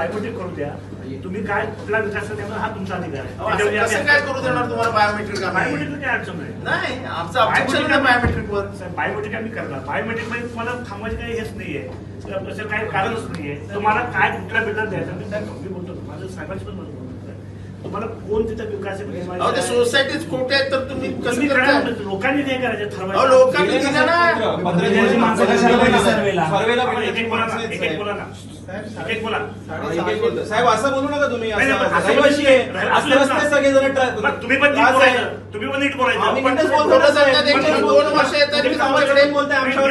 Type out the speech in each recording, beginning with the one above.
Biometric करू द्या. तुम्ही काय कुठला विकास करण्याचा हा तुमचा अधिकार आहे. कसं काय करू देणार तुम्हाला बायोमेट्रिक? बायोमेट्रिक काय अडचण नाही, आमचं ऑब्जेक्शन नाही बायोमेट्रिकवर. बायोमेट्रिक आम्ही करणार. बायोमेट्रिक मध्ये तुम्हाला थांबवायचं काही हेच नाहीये, तसं काही कारणच नाहीये. तुम्हाला काय कुठला बिल्डर द्यायचा मी बोलतो, माझं साहेबांची पण बोलतो, तुम्हाला कोण तिथं विकास सोसायटीज खोटे आहेत तर तुम्ही कसं करताय? लोकांनी नाही करायचं, ठरवायचं. लोकांनी दिलं ना. साहेब असं बोलू नका तुम्ही. तुम्ही पण नीट बोलायचं. आम्ही नीटच बोलतो ना साहेब. 2 वर्ष येतात बोलताय आमच्यावर.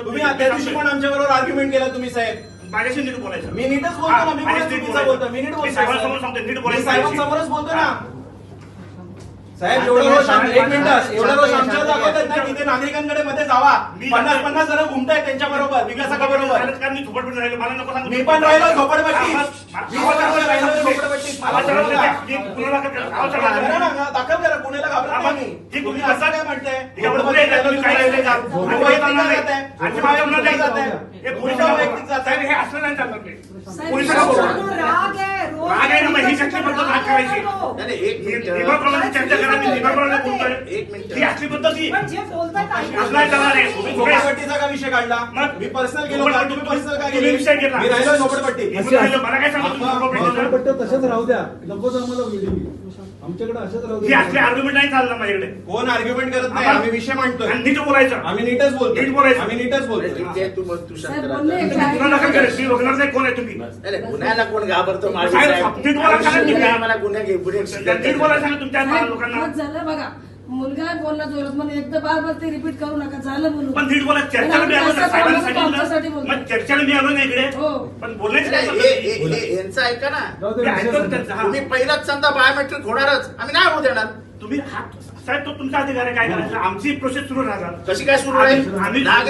तुम्ही त्या दिवशी पण आमच्याबरोबर आर्ग्युमेंट केला तुम्ही साहेब. माझ्याशी नीट बोलायचं. मी नीटच बोलतो ना. मी बोलतो मी नीट बोलतो. साहेबांसमोरच बोलतो ना साहेब. एवढं रोज एक मिनिट एवढं रोज आमच्यावर दाखवतात ना तिथे नागरिकांकडे मध्ये जावा. 50 जण घुमतायत त्यांच्या बरोबर विकासाबरोबर. मी पण राहिलो झोपडपट्टी. दाखल करा. पुण्याला घाबरत नाही. तुम्ही असं काय म्हणताय? का विषय काढला? मी पर्सनल गेलो का? तुम्ही पर्सनल काय गेले? मी राहिलो झोपडपट्टी. तशाच राहू द्या. नकोच आम्हाला आमच्याकडे अशाच राहू द्या. आर्ग्युमेंट नाही चाललं माझ्याकडे. कोण आर्ग्युमेंट करत नाही. आम्ही विषय मांडतोय. नीट बोलायचं. आम्ही नीटच बोलतो. नीट बोलायचं. आम्ही नीटच बोलतो. रोखणार नाही. कोण आहे तुम्ही? गुन्ह्याला कोण घाबरतो? आम्हाला गुन्हे नीट बोलायचं ना तुमच्या लोकांना. झालं बघा, मुलगा बोलला जोरात, मला एकदा बार ते रिपीट करू नका. झालं बोलू. पण नीट बोला. चर्चाला मी आलो ना साहेबांसाठी. मग चर्चाला मी आलो ना इकडे. पण बोलायचं यांचं ऐका ना. तुम्ही पहिलाच समजा बायोमेट्रिक होणारच, आम्ही नाही होऊ देणार. तुम्ही साहेब तो तुमचा अधिकार आहे काय करायचं. आमची प्रोसेस सुरू राहणार. कशी काय सुरू आहे?